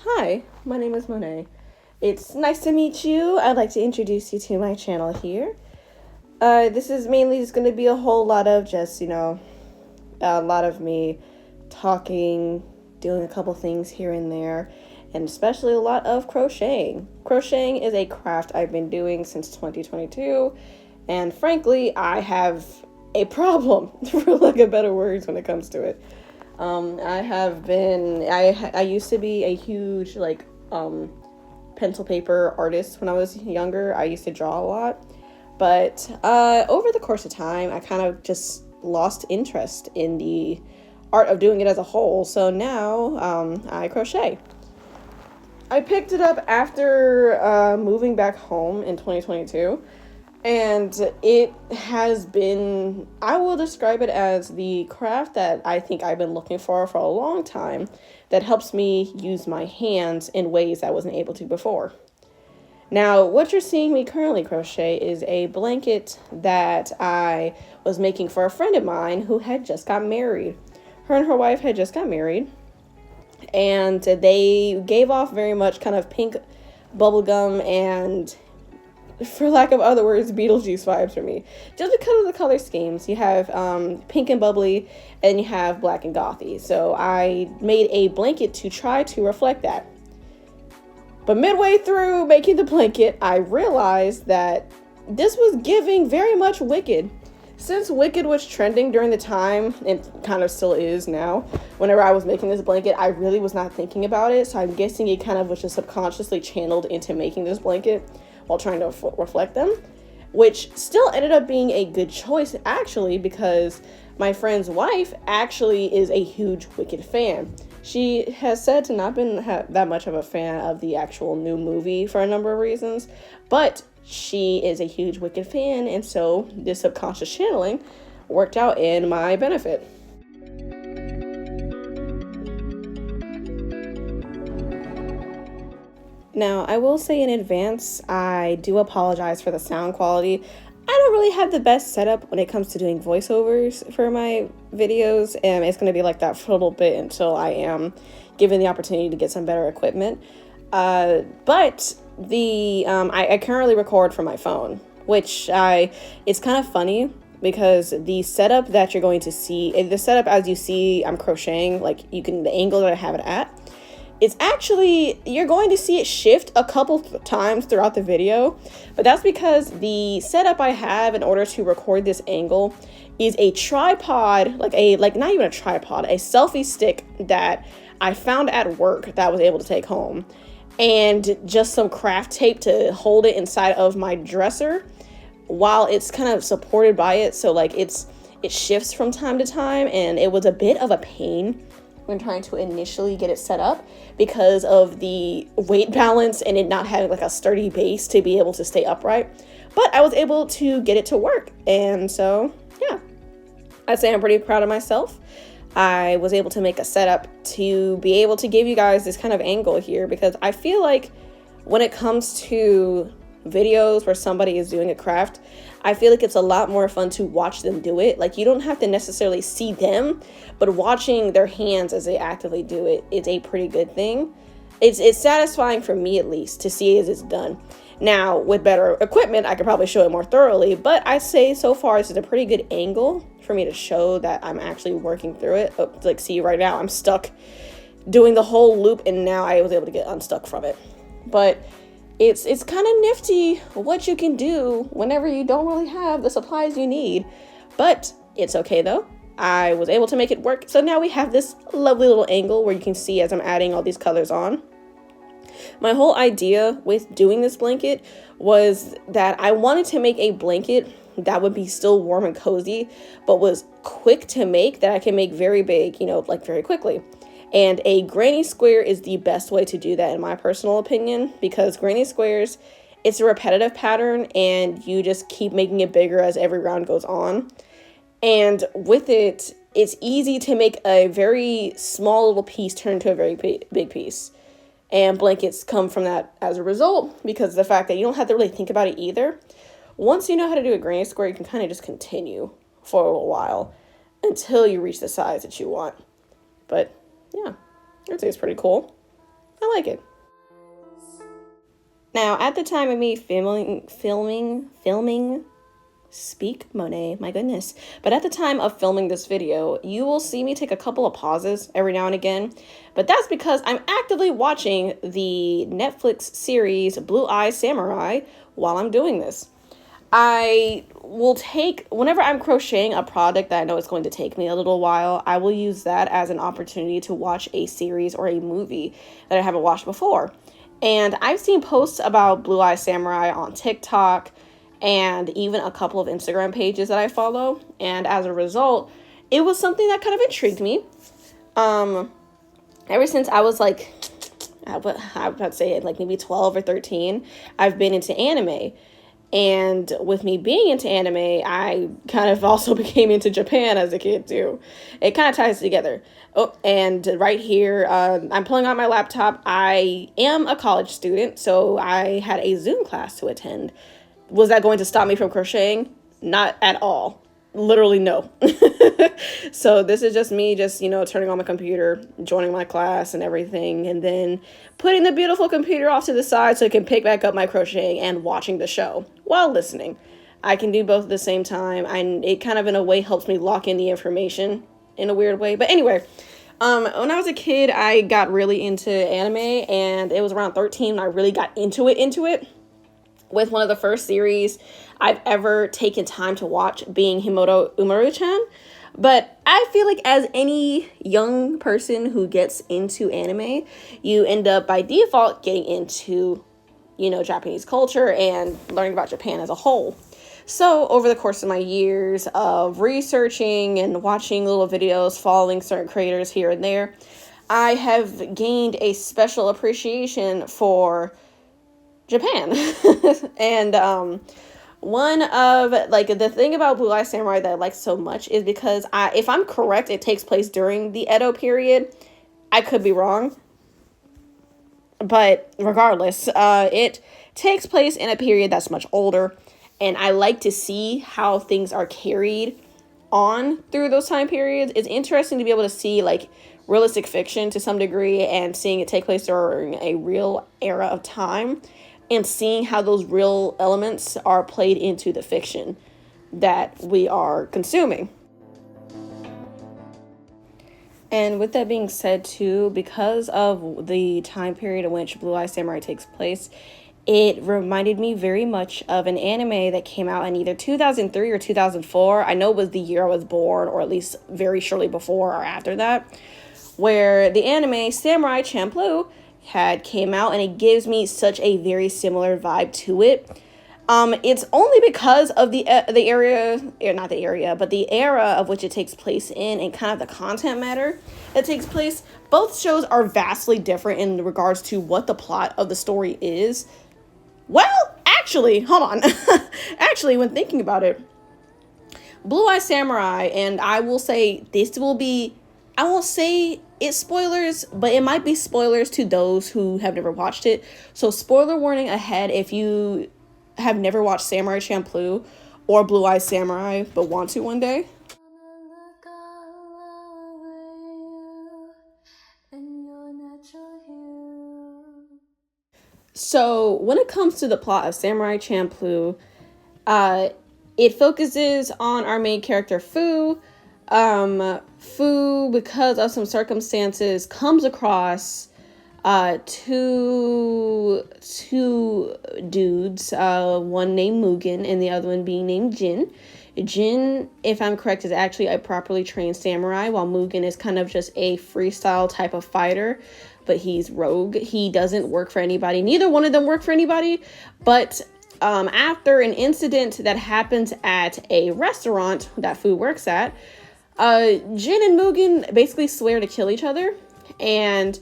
Hi, my name is Mone't. It's nice to meet you. I'd like to introduce you to my channel here. This is mainly just going to be a whole lot of a lot of me talking, doing a couple things here and there, and especially a lot of crocheting. Crocheting is a craft I've been doing since 2022, and frankly, I have a problem, for lack of better words, when it comes to it. I used to be a huge pencil paper artist when I was younger. I used to draw a lot, but over the course of time, I kind of just lost interest in the art of doing it as a whole. So now I crochet. I picked it up after moving back home in 2022. And it has been, I will describe it as the craft that I think I've been looking for a long time that helps me use my hands in ways I wasn't able to before. Now, what you're seeing me currently crochet is a blanket that I was making for a friend of mine who had just got married. Her and her wife had just got married, and they gave off very much kind of pink bubblegum and, for lack of other words, Beetlejuice vibes for me. Just because of the color schemes. You have pink and bubbly, and you have black and gothy. So I made a blanket to try to reflect that. But midway through making the blanket, I realized that this was giving very much Wicked. Since Wicked was trending during the time, and kind of still is now, whenever I was making this blanket, I really was not thinking about it. So I'm guessing it kind of was just subconsciously channeled into making this blanket while trying to reflect them, which still ended up being a good choice, actually, because my friend's wife actually is a huge Wicked fan. She has said to not been that much of a fan of the actual new movie for a number of reasons, but she is a huge Wicked fan, and so this subconscious channeling worked out in my benefit. Now, I will say in advance, I do apologize for the sound quality. I don't really have the best setup when it comes to doing voiceovers for my videos, and it's going to be like that for a little bit until I am given the opportunity to get some better equipment. But I currently record from my phone, which it's kind of funny because the setup that you're going to see, the setup as you see I'm crocheting, the angle that I have it at, it's actually, you're going to see it shift a couple times throughout the video, but that's because the setup I have in order to record this angle is a tripod, not even a tripod, a selfie stick that I found at work that I was able to take home, and just some craft tape to hold it inside of my dresser while it's kind of supported by it. So it shifts from time to time, and it was a bit of a pain when trying to initially get it set up because of the weight balance and it not having a sturdy base to be able to stay upright. But I was able to get it to work. And so, yeah, I'd say I'm pretty proud of myself. I was able to make a setup to be able to give you guys this kind of angle here, because I feel like when it comes to videos where somebody is doing a craft, I feel like it's a lot more fun to watch them do it. You don't have to necessarily see them, but watching their hands as they actively do it is a pretty good thing. It's satisfying for me, at least, to see as it's done. Now, with better equipment, I could probably show it more thoroughly, but I say so far this is a pretty good angle for me to show that I'm actually working through it. See right now, I'm stuck doing the whole loop, and now I was able to get unstuck from it. But it's kind of nifty what you can do whenever you don't really have the supplies you need. But it's okay though. I was able to make it work. So now we have this lovely little angle where you can see as I'm adding all these colors on. My whole idea with doing this blanket was that I wanted to make a blanket that would be still warm and cozy, but was quick to make, that I can make very big, very quickly. And a granny square is the best way to do that, in my personal opinion, because granny squares, it's a repetitive pattern and you just keep making it bigger as every round goes on. And with it, it's easy to make a very small little piece turn into a very big piece. And blankets come from that as a result, because of the fact that you don't have to really think about it either. Once you know how to do a granny square, you can kind of just continue for a little while until you reach the size that you want. But yeah, I'd say it's pretty cool. I like it. Now, at the time of me filming, speak Monet, my goodness. But at the time of filming this video, you will see me take a couple of pauses every now and again. But that's because I'm actively watching the Netflix series Blue Eye Samurai while I'm doing this. I will take, whenever I'm crocheting a project that I know is going to take me a little while, I will use that as an opportunity to watch a series or a movie that I haven't watched before. And I've seen posts about Blue Eye Samurai on TikTok and even a couple of Instagram pages that I follow. And as a result, it was something that kind of intrigued me. Ever since I was like, I would about to say like maybe 12 or 13, I've been into anime. And with me being into anime, I kind of also became into Japan as a kid too. It kind of ties together. Oh, and right here, I'm pulling out my laptop. I am a college student, so I had a Zoom class to attend. Was that going to stop me from crocheting? Not at all. Literally no. So this is just me turning on my computer, joining my class and everything, and then putting the beautiful computer off to the side so I can pick back up my crocheting and watching the show while listening. I can do both at the same time, and it kind of in a way helps me lock in the information in a weird way. But anyway, when I was a kid, I got really into anime, and it was around 13 when I really got into it. With one of the first series I've ever taken time to watch being Himoto Umaru-chan. But I feel like as any young person who gets into anime, you end up by default getting into, Japanese culture and learning about Japan as a whole. So over the course of my years of researching and watching little videos, following certain creators here and there, I have gained a special appreciation for Japan. And one of the thing about Blue Eye Samurai that I like so much is because if I'm correct, it takes place during the Edo period. I could be wrong, but regardless, it takes place in a period that's much older, and I like to see how things are carried on through those time periods. It's interesting to be able to see realistic fiction to some degree and seeing it take place during a real era of time, and seeing how those real elements are played into the fiction that we are consuming. And with that being said too, because of the time period in which Blue Eye Samurai takes place, it reminded me very much of an anime that came out in either 2003 or 2004. I know it was the year I was born, or at least very shortly before or after that, where the anime Samurai Champloo had came out, and it gives me such a very similar vibe to it. It's only because of the era of which it takes place in, and kind of the content matter that takes place. Both shows are vastly different in regards to what the plot of the story is. Well, actually, hold on. Actually, when thinking about it, Blue Eye Samurai, and I will say this will be, I won't say it's spoilers, but it might be spoilers to those who have never watched it. So spoiler warning ahead if you have never watched Samurai Champloo or Blue Eye Samurai but want to one day. So when it comes to the plot of Samurai Champloo, it focuses on our main character Fu. Fu, because of some circumstances, comes across two dudes, one named Mugen and the other one being named Jin. Jin, if I'm correct, is actually a properly trained samurai, while Mugen is kind of just a freestyle type of fighter, but he's rogue. He doesn't work for anybody. Neither one of them work for anybody, but after an incident that happens at a restaurant that Fu works at, Jin and Mugen basically swear to kill each other, and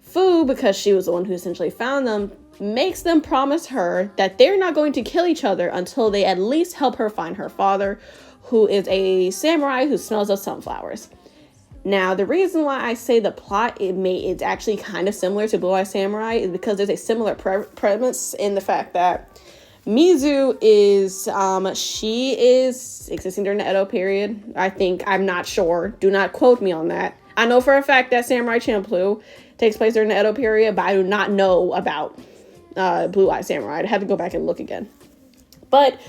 Fu, because she was the one who essentially found them, makes them promise her that they're not going to kill each other until they at least help her find her father, who is a samurai who smells of sunflowers. Now, the reason why I say the plot it's actually kind of similar to Blue Eye Samurai is because there's a similar premise in the fact that Mizu is, she is existing during the Edo period. I'm not sure. Do not quote me on that. I know for a fact that Samurai Champloo takes place during the Edo period, but I do not know about Blue Eye Samurai. I'd have to go back and look again. But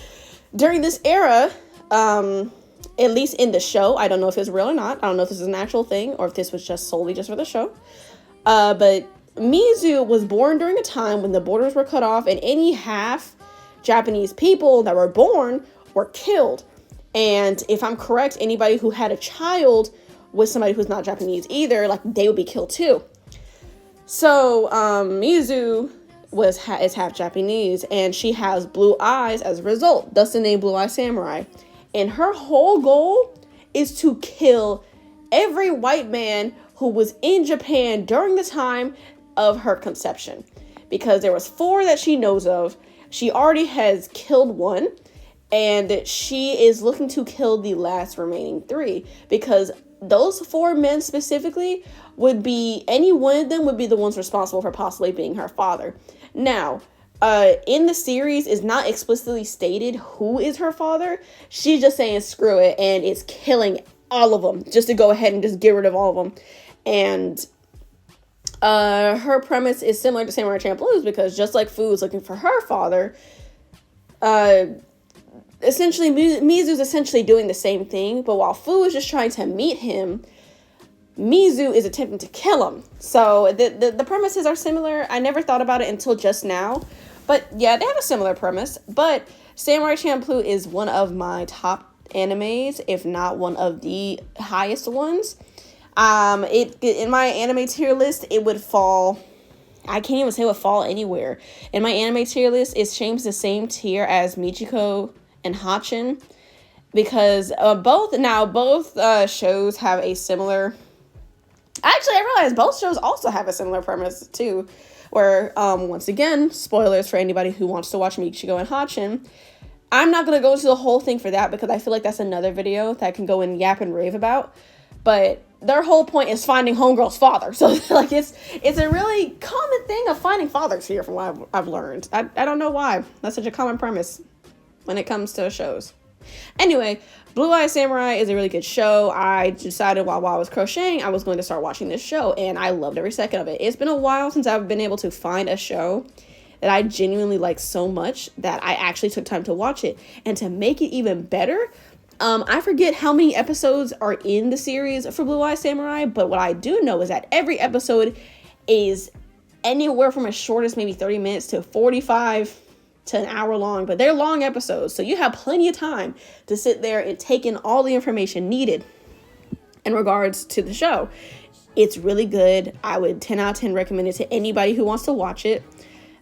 during this era, at least in the show, I don't know if it's real or not. I don't know if this is an actual thing or if this was just solely just for the show. But Mizu was born during a time when the borders were cut off and any half Japanese people that were born were killed. And if I'm correct, anybody who had a child with somebody who's not Japanese either, like, they would be killed too. So Mizu is half Japanese, and she has blue eyes as a result, thus the name Blue Eye Samurai. And her whole goal is to kill every white man who was in Japan during the time of her conception. Because there was 4 that she knows of. She already has killed 1. And she is looking to kill the last remaining 3. Because those 4 men specifically would be, any one of them would be the ones responsible for possibly being her father. Now, in the series, it's not explicitly stated who is her father. She's just saying screw it and it's killing all of them just to go ahead and just get rid of all of them. And her premise is similar to Samurai Champloo's, because just like Fu is looking for her father, essentially Mizu's essentially doing the same thing, but while Fu is just trying to meet him, Mizu is attempting to kill him. So the premises are similar. I never thought about it until just now. But yeah, they have a similar premise. But Samurai Champloo is one of my top animes, if not one of the highest ones. In my anime tier list, it would fall, I can't even say it would fall anywhere. In my anime tier list, it shames the same tier as Michiko and Hachin, because both shows have a similar, actually I realized both shows also have a similar premise too, where once again, spoilers for anybody who wants to watch Michiko and Hachin. I'm not going to go into the whole thing for that because I feel like that's another video that I can go and yap and rave about, but their whole point is finding homegirl's father. So like it's a really common thing of finding fathers here, from what I've learned. I don't know why that's such a common premise when it comes to shows. Anyway, Blue Eye Samurai is a really good show. I decided while I was crocheting, I was going to start watching this show, and I loved every second of it. It's been a while since I've been able to find a show that I genuinely like so much that I actually took time to watch it. And to make it even better, I forget how many episodes are in the series for Blue Eye Samurai, but what I do know is that every episode is anywhere from as short as maybe 30 minutes to 45 to an hour long, but they're long episodes, so you have plenty of time to sit there and take in all the information needed in regards to the show. It's really good. I would 10 out of 10 recommend it to anybody who wants to watch it.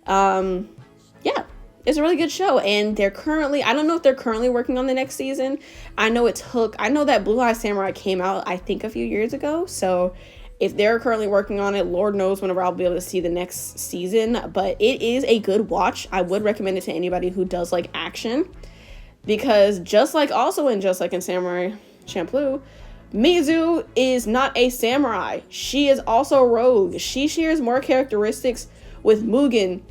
Yeah, it's a really good show, and I don't know if they're currently working on the next season. I know that Blue Eye Samurai came out, I think, a few years ago, so if they're currently working on it, Lord knows whenever I'll be able to see the next season. But it is a good watch. I would recommend it to anybody who does like action, because just like in Samurai Champloo, Mizu is not a samurai. She is also rogue. She shares more characteristics with Mugen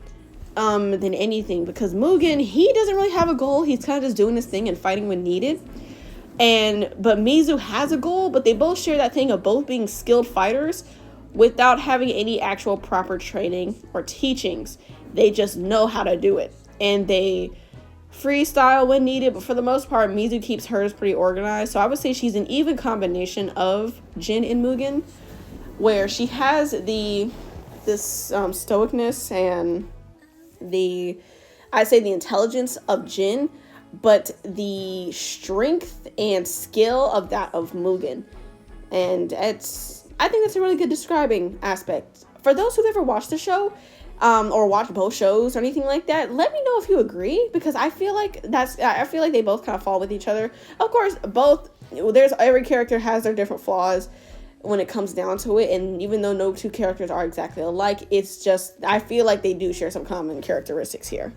than anything, because Mugen, he doesn't really have a goal. He's kind of just doing this thing and fighting when needed. But Mizu has a goal, but they both share that thing of both being skilled fighters without having any actual proper training or teachings. They just know how to do it, and they freestyle when needed, but for the most part, Mizu keeps hers pretty organized. So I would say she's an even combination of Jin and Mugen, where she has this stoicness and the intelligence of Jin, but the strength and skill of that of Mugen. And I think that's a really good describing aspect. For those who've ever watched the show, or watched both shows or anything like that, let me know if you agree, because I feel like they both kind of fall with each other. Of course, every character has their different flaws when it comes down to it, and even though no two characters are exactly alike, it's just, I feel like they do share some common characteristics here.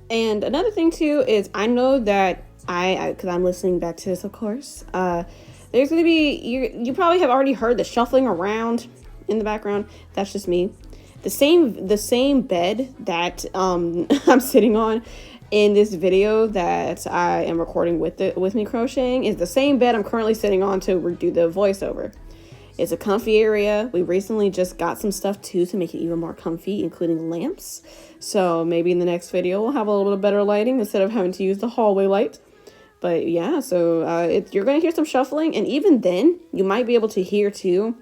And another thing too is, I know that because I'm listening back to this, of course, there's going to be, you probably have already heard the shuffling around in the background. That's just me. The same bed that I'm sitting on in this video that I am recording with me crocheting is the same bed I'm currently sitting on to do the voiceover. It's a comfy area. We recently just got some stuff too to make it even more comfy, including lamps. So maybe in the next video we'll have a little bit better lighting instead of having to use the hallway light. But yeah, so you're going to hear some shuffling, and even then, you might be able to hear too.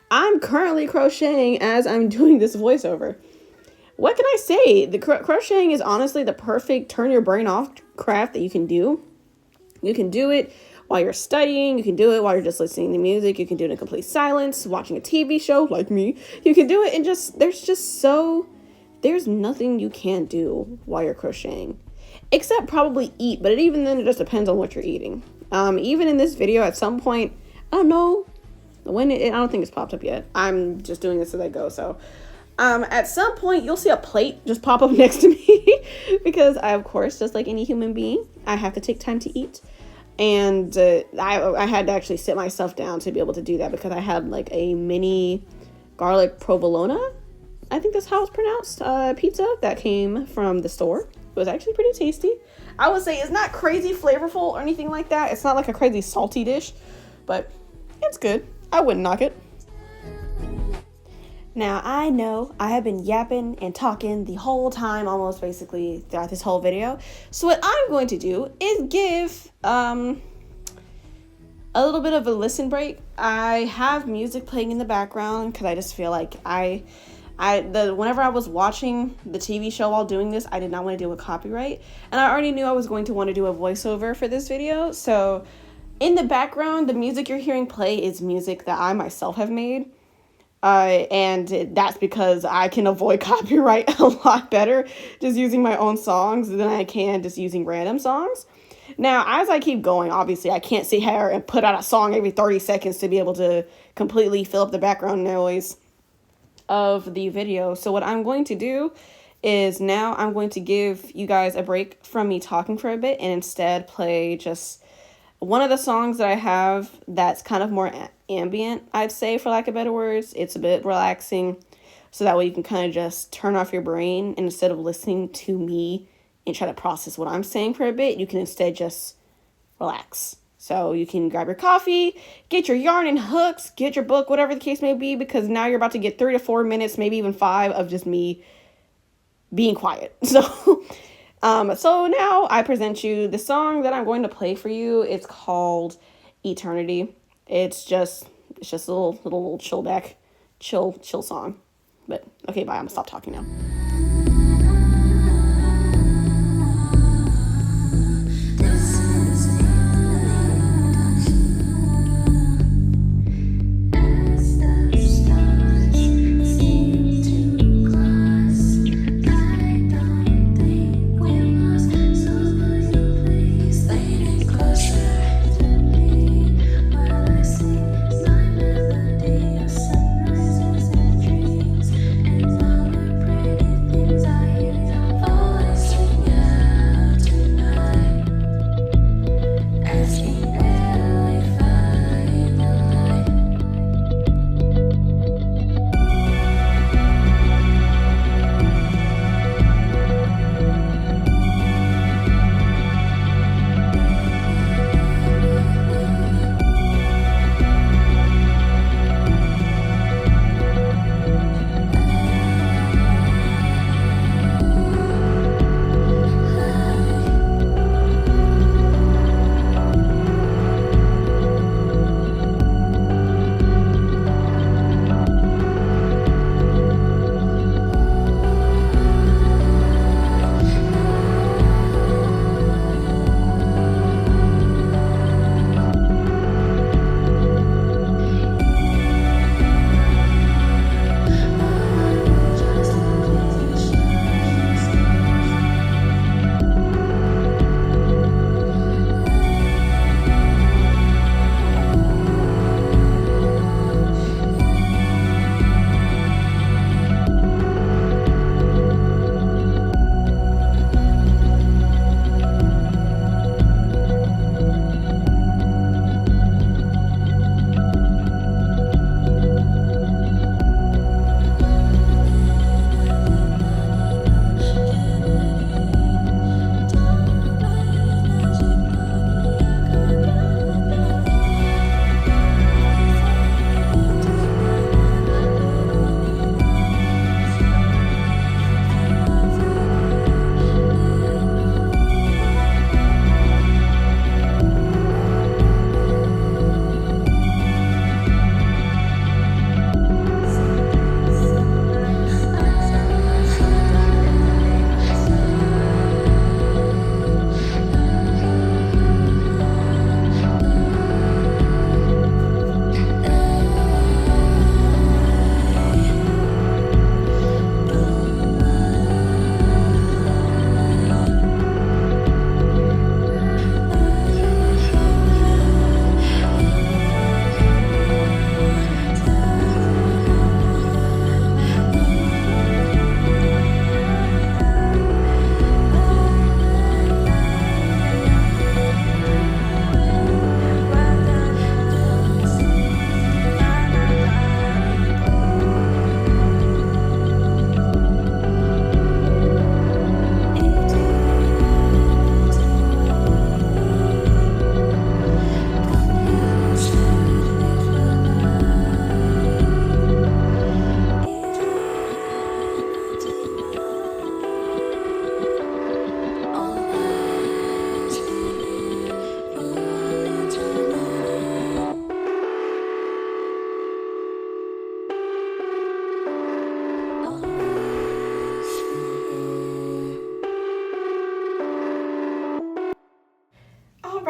I'm currently crocheting as I'm doing this voiceover. What can I say? The crocheting is honestly the perfect turn your brain off craft that you can do. You can do it while you're studying. You can do it while you're just listening to music. You can do it in complete silence, watching a TV show like me. You can do it and there's nothing you can't do while you're crocheting. Except probably eat, but even then it just depends on what you're eating. Even in this video at some point, I don't know when I don't think it's popped up yet. I'm just doing this as I go. So at some point you'll see a plate just pop up next to me because I, of course, just like any human being, I have to take time to eat. And I had to actually sit myself down to be able to do that because I had like a mini garlic provolone, I think that's how it's pronounced, pizza that came from the store. It was actually pretty tasty. I would say it's not crazy flavorful or anything like that. It's not like a crazy salty dish, but it's good. I wouldn't knock it. Now, I know I have been yapping and talking the whole time, almost basically throughout this whole video. So what I'm going to do is give a little bit of a listen break. I have music playing in the background because I just feel like whenever I was watching the TV show while doing this, I did not want to deal with copyright. And I already knew I was going to want to do a voiceover for this video. So in the background, the music you're hearing play is music that I myself have made. And that's because I can avoid copyright a lot better just using my own songs than I can just using random songs. Now, as I keep going, obviously, I can't sit here and put out a song every 30 seconds to be able to completely fill up the background noise of the video. So what I'm going to do is now I'm going to give you guys a break from me talking for a bit and instead play just one of the songs that I have that's kind of more ambient, I'd say, for lack of better words. It's a bit relaxing, so that way you can kind of just turn off your brain, and instead of listening to me and try to process what I'm saying for a bit, you can instead just relax. So you can grab your coffee, get your yarn and hooks, get your book, whatever the case may be, because now you're about to get 3 to 4 minutes, maybe even 5, of just me being quiet. So now I present you the song that I'm going to play for you. It's called Eternity. It's just a little chill song. But okay, bye. I'm gonna stop talking now.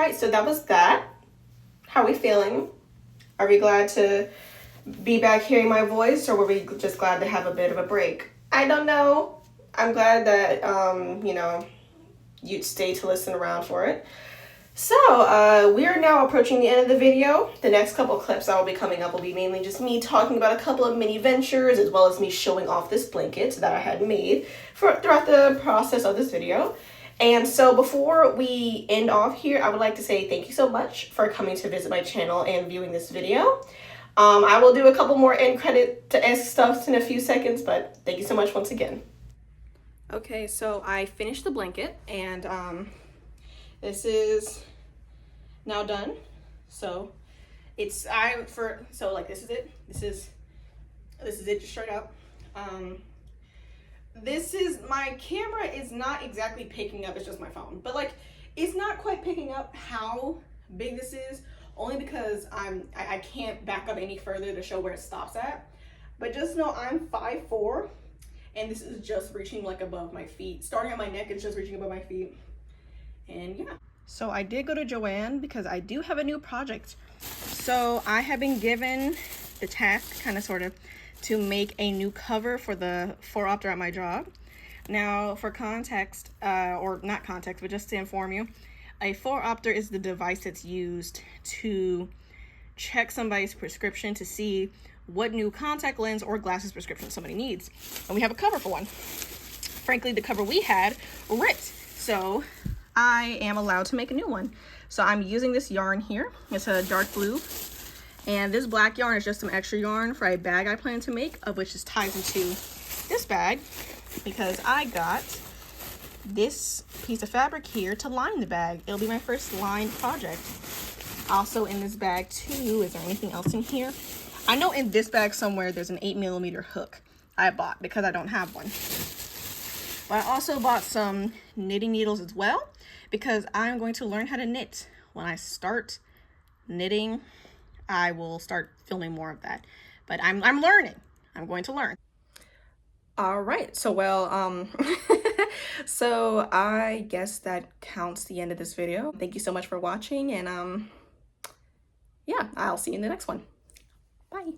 right, so that was that. How are we feeling? Are we glad to be back hearing my voice, or were we just glad to have a bit of a break? I don't know. I'm glad that, you know, you'd stay to listen around for it. So, we are now approaching the end of the video. The next couple clips that will be coming up will be mainly just me talking about a couple of mini ventures, as well as me showing off this blanket that I had made throughout the process of this video. And so before we end off here, I would like to say thank you so much for coming to visit my channel and viewing this video. I will do a couple more end credit to ask stuff in a few seconds, but thank you so much once again. Okay, so I finished the blanket, and this is now done. So this is it. This is it, just straight up. My camera is not exactly picking up, it's just my phone, but like it's not quite picking up how big this is, only because I can't back up any further to show where it stops at. But just know I'm 5'4", and this is just reaching like above my feet. Starting at my neck, it's just reaching above my feet. And yeah. So I did go to Joann because I do have a new project. So I have been given the task, kind of sort of, to make a new cover for the 4-opter at my job. Now, for context, or not context, but just to inform you, a 4-opter is the device that's used to check somebody's prescription to see what new contact lens or glasses prescription somebody needs. And we have a cover for one. Frankly, the cover we had ripped, so I am allowed to make a new one. So I'm using this yarn here. It's a dark blue. And this black yarn is just some extra yarn for a bag I plan to make, of which is ties into this bag, because I got this piece of fabric here to line the bag. It'll be my first lined project. Also in this bag too, is there anything else in here? I know in this bag somewhere there's an 8mm hook I bought because I don't have one. But I also bought some knitting needles as well, because I'm going to learn how to knit. When I start knitting, I will start filming more of that. But I'm learning. I'm going to learn. All right, so so I guess that counts the end of this video. Thank you so much for watching, and yeah, I'll see you in the next one. Bye.